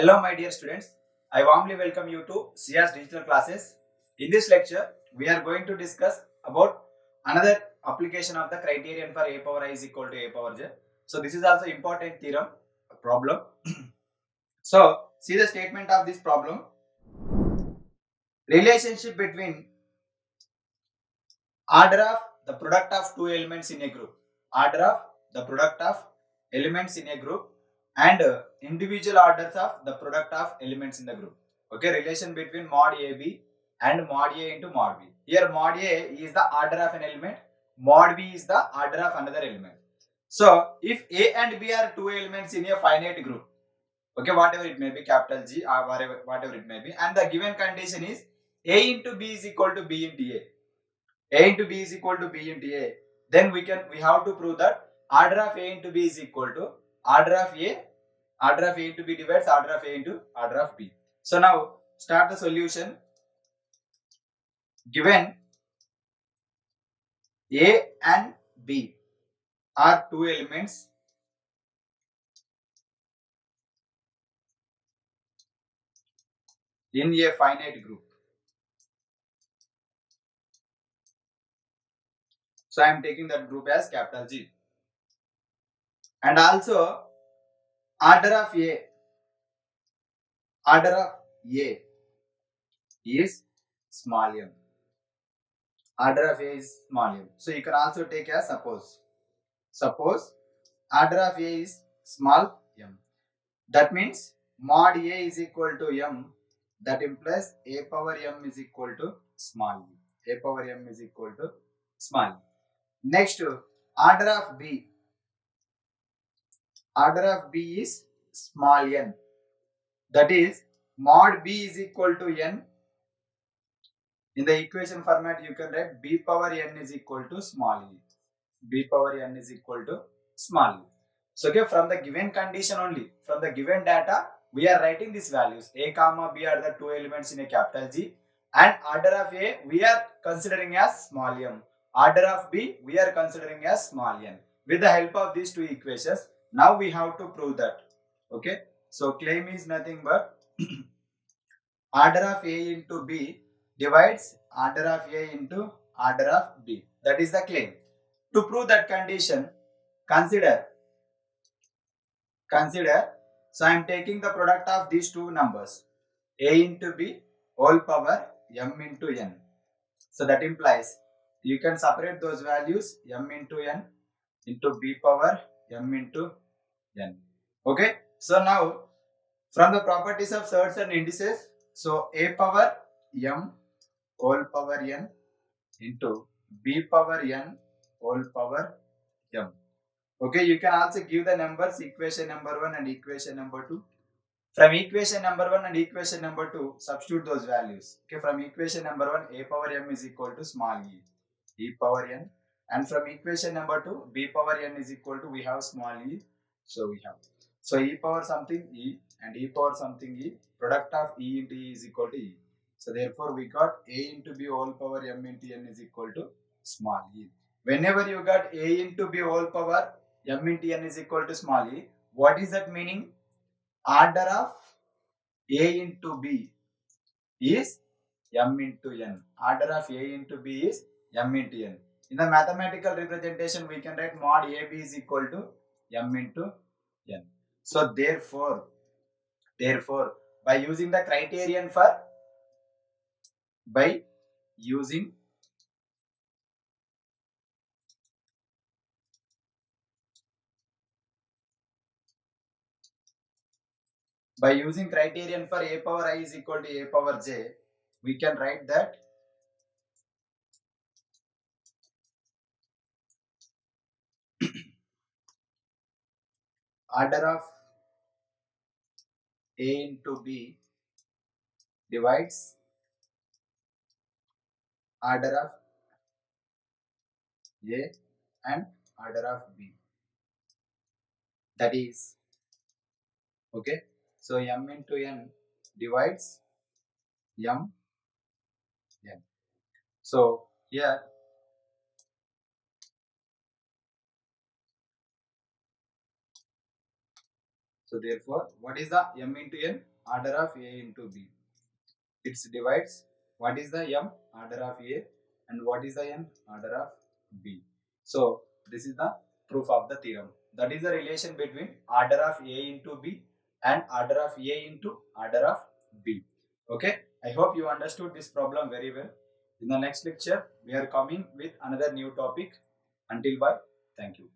Hello my dear students, I warmly welcome you to CS Digital Classes. In this lecture, we are going to discuss about another application of the criterion for a power I is equal to a power j. So this is also important theorem problem. So see the statement of this problem. Relationship between order of the product of two elements in a group. Order of the product of elements in a group and individual orders of the product of elements in the group. Okay, relation between mod AB and mod A into mod B. Here mod A is the order of an element, mod B is the order of another element. So if A and B are two elements in a finite group, okay, whatever it may be, capital G or whatever it may be, and the given condition is A into B is equal to B into A into B is equal to B into A, then we have to prove that order of A into B is equal to order of A into B divides order of A into order of B. So now start the solution. Given A and B are two elements in a finite group. So I am taking that group as capital G. And also order of A is small m. Order of A is small m. So you can also take as suppose. Suppose order of A is small m. That means mod A is equal to m. That implies A power m is equal to small m. A power m is equal to small m. Next, order of B. Order of B is small n. That is mod B is equal to n. In the equation format, you can write B power n is equal to small e. B power n is equal to small e. So, okay, from the given condition only, from the given data, we are writing these values. A comma B are the two elements in a capital G, and order of A we are considering as small m. Order of B we are considering as small n. With the help of these two equations, now we have to prove that. Okay. So claim is nothing but order of A into B divides order of A into order of B. That is the claim. To prove that condition, consider. So I am taking the product of these two numbers, A into B whole power m into n. So that implies you can separate those values m into n into B power m into n. Okay. So now from the properties of surds and indices, so A power m whole power n into B power n whole power m. Okay, you can also give the numbers equation number 1 and equation number 2. From equation number 1 and equation number 2, substitute those values. Okay, from equation number 1, A power m is equal to small e power n. And from equation number 2, B power n is equal to, we have small e. So we have. So e power something e and e power something e. Product of e into e is equal to e. So therefore we got A into B whole power m into n is equal to small e. Whenever you got A into B whole power m into n is equal to small e, what is that meaning? Order of A into B is m into n. Order of A into B is m into n. In the mathematical representation, we can write mod AB is equal to m into n. So therefore, by using the criterion for, by using criterion for A power I is equal to A power j, we can write that order of A into B divides order of A and order of B. That is, okay, so m into n divides m n. So here So therefore, what is the m into n? Order of a into b. It divides what is the m? Order of a, and what is the n? Order of b. So this is the proof of the theorem. That is the relation between order of a into b and order of a into order of b. Okay, I hope you understood this problem very well. In the next lecture, we are coming with another new topic. Until bye, thank you.